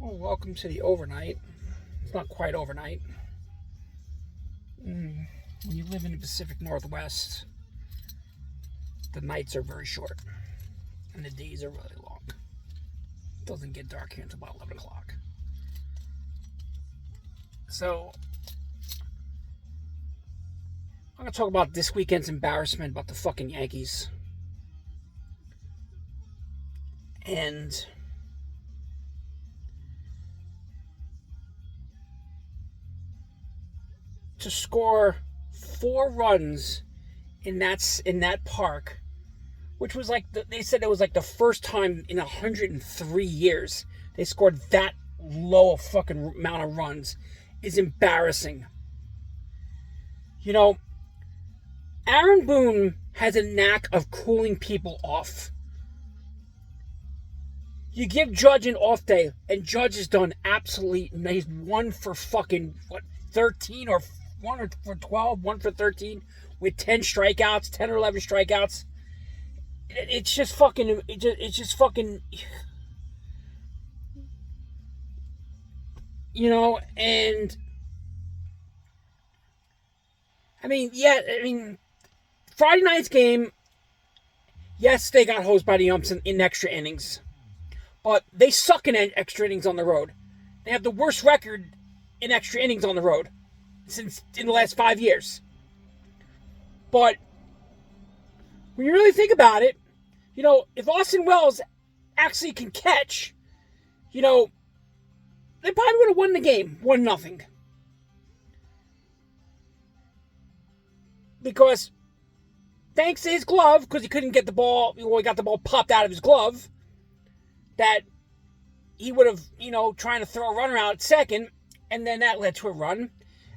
Well, welcome to the overnight. It's not quite overnight. When you live in the Pacific Northwest, the nights are very short and the days are really long. It doesn't get dark here until about 11 o'clock. So, I'm going to talk about this weekend's embarrassment about the fucking Yankees. And to score 4 runs in that park, which was like they said it was like the first time in 103 years they scored that low a fucking amount of runs, is embarrassing. You know, Aaron Boone has a knack of cooling people off. You give Judge an off day, and Judge has done absolutely. He's 1 for 13 or 1 for 12, 1 for 13 with 10 strikeouts, 10 or 11 strikeouts. It's just fucking. It's just fucking. And Friday night's game. Yes, they got hosed by the umps in extra innings. But they suck in extra innings on the road. They have the worst record in extra innings on the road since in the last 5 years. But when you really think about it, if Austin Wells actually can catch, they probably would have won the game, 1-0. Because thanks to his glove, because he couldn't get the ball, he got the ball popped out of his glove, that he would have, trying to throw a runner out at second, and then that led to a run.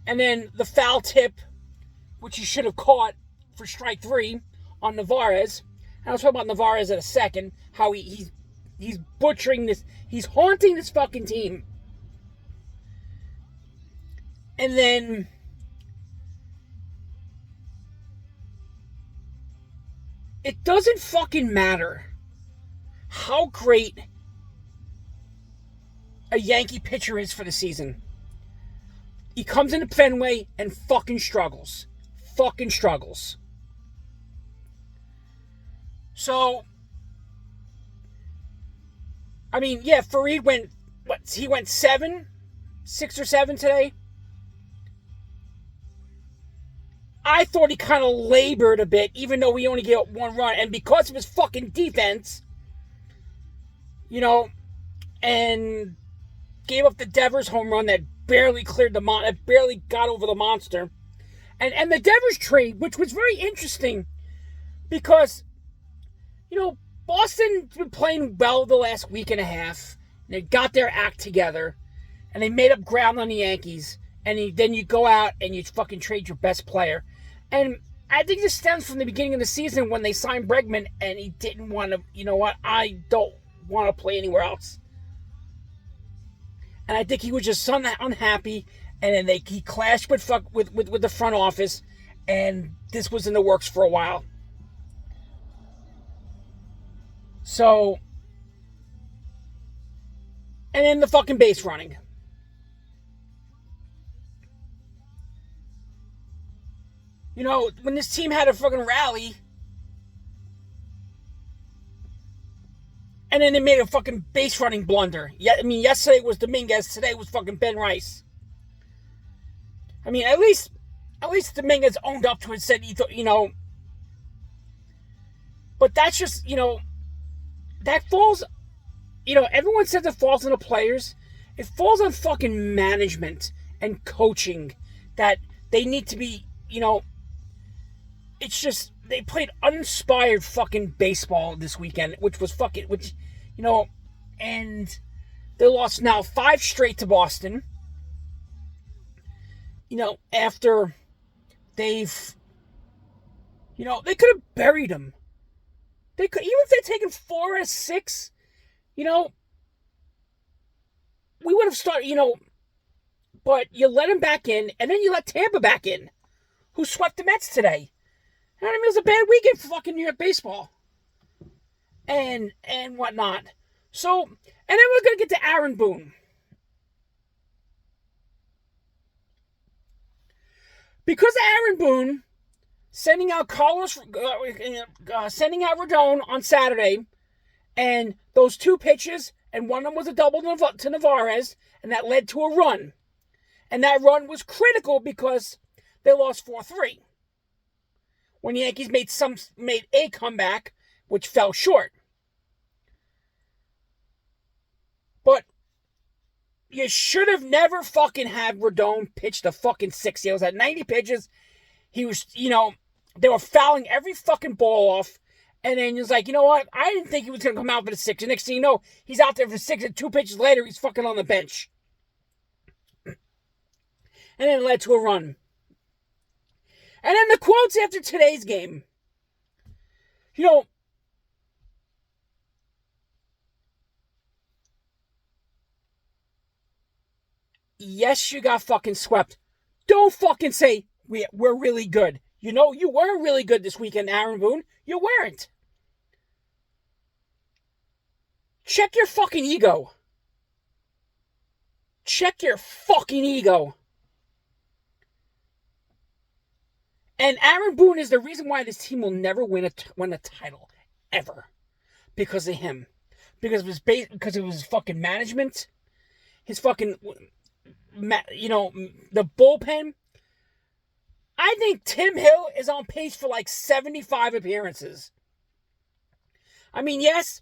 And then the foul tip, which he should have caught for strike 3 on Narvaez. And I'll talk about Narvaez in a second, how he's butchering this, he's haunting this fucking team. And then it doesn't fucking matter how great a Yankee pitcher is for the season. He comes into Fenway and fucking struggles. Fucking struggles. So, Farid went, he went 6 or 7 today. I thought he kind of labored a bit, even though he only gave up 1 run. And because of his fucking defense, and gave up the Devers home run that barely cleared that barely got over the monster. And the Devers trade, which was very interesting, because, Boston's been playing well the last week and a half. And they got their act together, and they made up ground on the Yankees. And then you go out and you fucking trade your best player. And I think this stems from the beginning of the season when they signed Bregman, and he didn't want to, I don't want to play anywhere else. And I think he was just unhappy, and then he clashed with the front office, and this was in the works for a while. So, and then the fucking base running. When this team had a fucking rally, and then they made a fucking base running blunder. Yesterday was Dominguez, today was fucking Ben Rice. At least Dominguez owned up to it and said, but that's just, that falls, everyone says it falls on the players. It falls on fucking management and coaching that they need to be, it's just, they played uninspired fucking baseball this weekend, and they lost now 5 straight to Boston. After they've, they could have buried them. They could, even if they'd taken 4 out of 6, we would have started, but you let them back in, and then you let Tampa back in, who swept the Mets today. It was a bad weekend for fucking New York baseball. And whatnot. So, and then we're going to get to Aaron Boone. Because of Aaron Boone sending out sending out Rodon on Saturday, and those two pitches, and one of them was a double to Navarez, and that led to a run. And that run was critical because they lost 4-3. When the Yankees made a comeback, which fell short. But you should have never fucking had Rodon pitch the fucking 6. He was at 90 pitches. He was, they were fouling every fucking ball off. And then he was like, you know what? I didn't think he was going to come out for the 6. And next thing you know, he's out there for 6. And 2 pitches later, he's fucking on the bench. And then it led to a run. And then the quotes after today's game. Yes, you got fucking swept. Don't fucking say we're really good. You weren't really good this weekend, Aaron Boone. You weren't. Check your fucking ego. Check your fucking ego. And Aaron Boone is the reason why this team will never win a title. Ever. Because of him. Because of his fucking management. His fucking, the bullpen. I think Tim Hill is on pace for like 75 appearances. I mean, yes,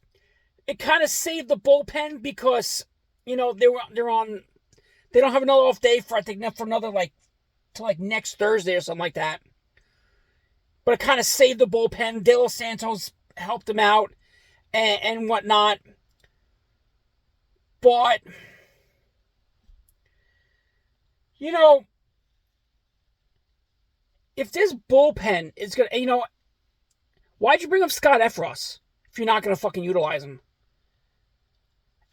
it kind of saved the bullpen because, they don't have another off day for another till next Thursday or something like that. But it kind of saved the bullpen. De Los Santos helped him out and whatnot. But, if this bullpen is going to, why'd you bring up Scott Efros if you're not going to fucking utilize him?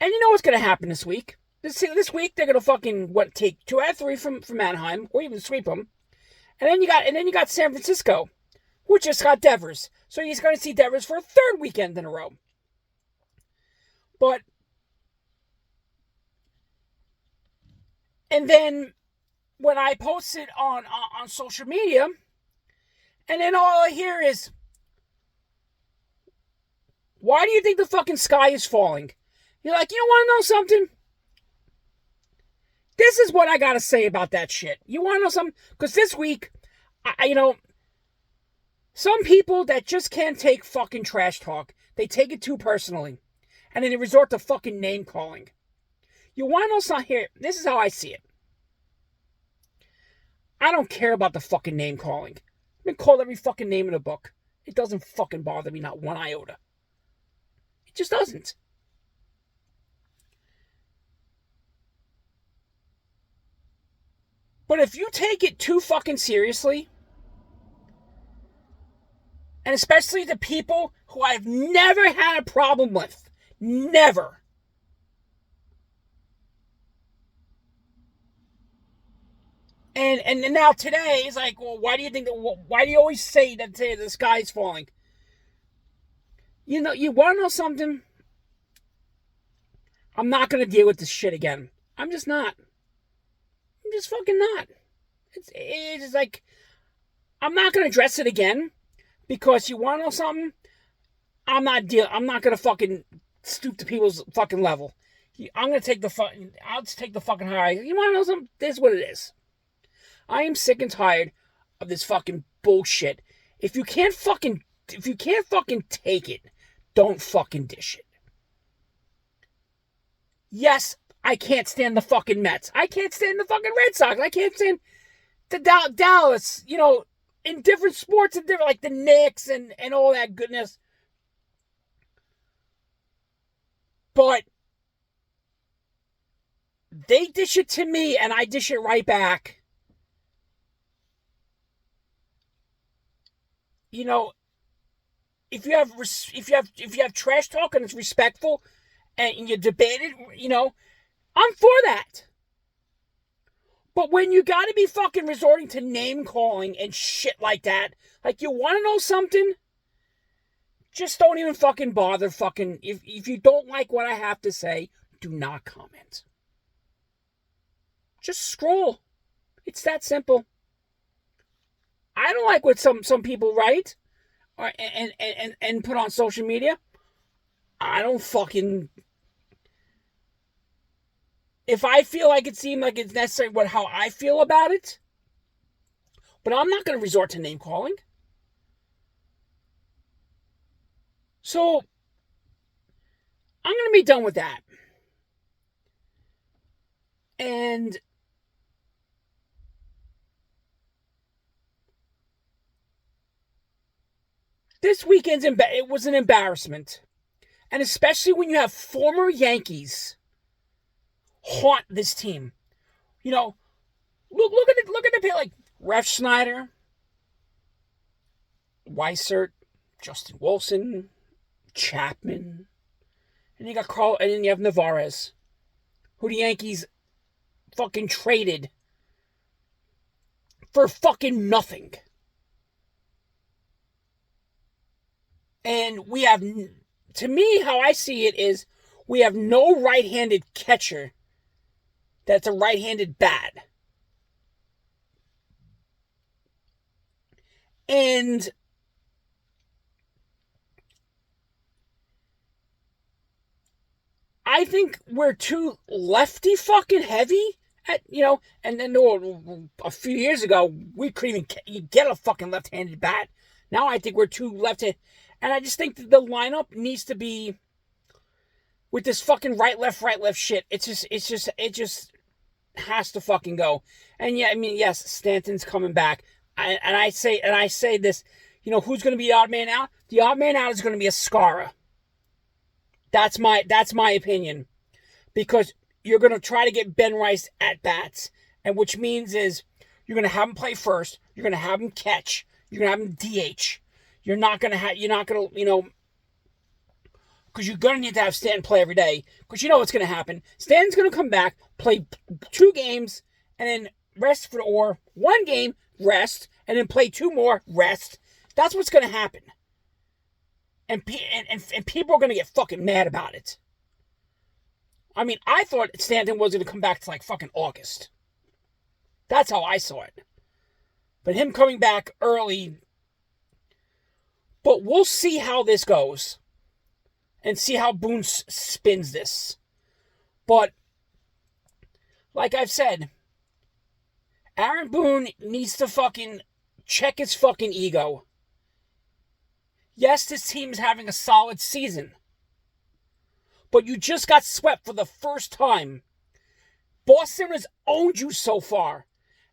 And you know what's going to happen this week? This week they're going to fucking, take 2 out of 3 from Anaheim, or even sweep them. And then you got San Francisco, which just got Devers. So he's going to see Devers for a 3rd weekend in a row. But, and then when I post it on social media, and then all I hear is, why do you think the fucking sky is falling? You're like, you want to know something? This is what I got to say about that shit. You want to know something? Because this week, some people that just can't take fucking trash talk, they take it too personally. And then they resort to fucking name calling. You want to know something here? This is how I see it. I don't care about the fucking name calling. I've been called every fucking name in the book. It doesn't fucking bother me, not one iota. It just doesn't. But if you take it too fucking seriously, and especially the people who I've never had a problem with, never. And now today, it's like, well, why do you always say the sky's falling? You want to know something? I'm not going to deal with this shit again. I'm just not. I'm just fucking not. It's just like, I'm not going to address it again because you want to know something? I'm not going to fucking stoop to people's fucking level. I'll just take the fucking high. You want to know something? This is what it is. I am sick and tired of this fucking bullshit. If you can't fucking take it, don't fucking dish it. Yes, I can't stand the fucking Mets. I can't stand the fucking Red Sox. I can't stand the Dallas, in different sports and different, like the Knicks and all that goodness. But they dish it to me and I dish it right back. If you have trash talk and it's respectful and you debate it, I'm for that. But when you got to be fucking resorting to name calling and shit like that, like you want to know something, just don't even fucking bother fucking, if you don't like what I have to say, do not comment. Just scroll. It's that simple. I don't like what some people write or and put on social media. I don't fucking. If I feel like it seemed like it's necessary, how I feel about it, but I'm not going to resort to name calling. So I'm going to be done with that. And this weekend's it was an embarrassment. And especially when you have former Yankees haunt this team. You know, look at the pay like Ref Schneider, Weissert, Justin Wilson, Chapman, and you got Carl, and then you have Navarez, who the Yankees fucking traded for fucking nothing. And we have, to me, how I see it is, we have no right-handed catcher that's a right-handed bat. And I think we're too lefty fucking heavy and then a few years ago, we couldn't even get a fucking left-handed bat. Now I think we're too left-handed. And I just think that the lineup needs to be with this fucking right, left shit. It just has to fucking go. And yeah, I mean, yes, Stanton's coming back. I say this, who's going to be the odd man out? The odd man out is going to be Ascara. That's my opinion. Because you're going to try to get Ben Rice at bats. And which means is you're going to have him play first. You're going to have him catch. You're going to have him DH. You're not going to, because you're going to need to have Stanton play every day. Because you know what's going to happen. Stanton's going to come back, play 2 games, and then rest or 1 game, rest, and then play 2 more, rest. That's what's going to happen. And people are going to get fucking mad about it. I mean, I thought Stanton was going to come back to like fucking August. That's how I saw it. But him coming back early. But we'll see how this goes. And see how Boone spins this. But, like I've said, Aaron Boone needs to fucking check his fucking ego. Yes, this team is having a solid season. But you just got swept for the first time. Boston has owned you so far.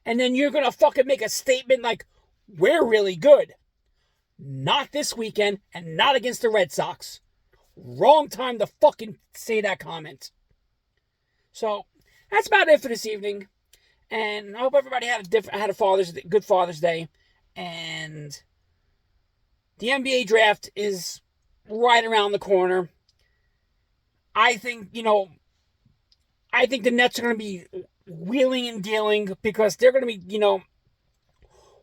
And then you're going to fucking make a statement like, we're really good. Not this weekend and not against the Red Sox. Wrong time to fucking say that comment. So, that's about it for this evening. And I hope everybody had a good Father's Day. And the NBA draft is right around the corner. I think the Nets are going to be wheeling and dealing because they're going to be,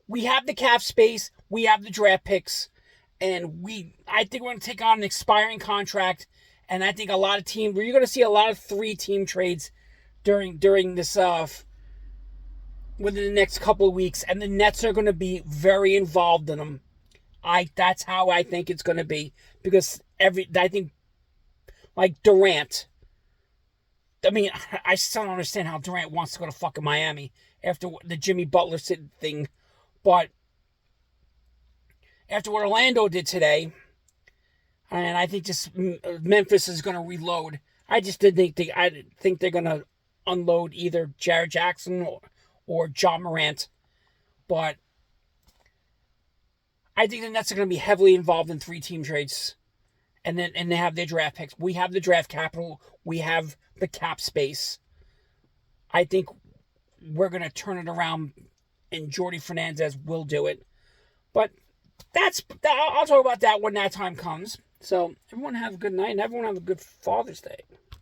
we have the cap space, we have the draft picks, and I think we're going to take on an expiring contract, and I think you're going to see a lot of 3-team trades during this, within the next couple of weeks, and the Nets are going to be very involved in them. That's how I think it's going to be, because I think, like Durant, I mean, I still don't understand how Durant wants to go to fucking Miami after the Jimmy Butler thing. But after what Orlando did today, and I think just Memphis is going to reload. I just didn't think I think they're going to unload either Jared Jackson or John Morant. But I think the Nets are going to be heavily involved in 3-team trades. And they have their draft picks. We have the draft capital. We have the cap space. I think we're going to turn it around, and Jordy Fernandez will do it. But I'll talk about that when that time comes. So everyone have a good night, and everyone have a good Father's Day.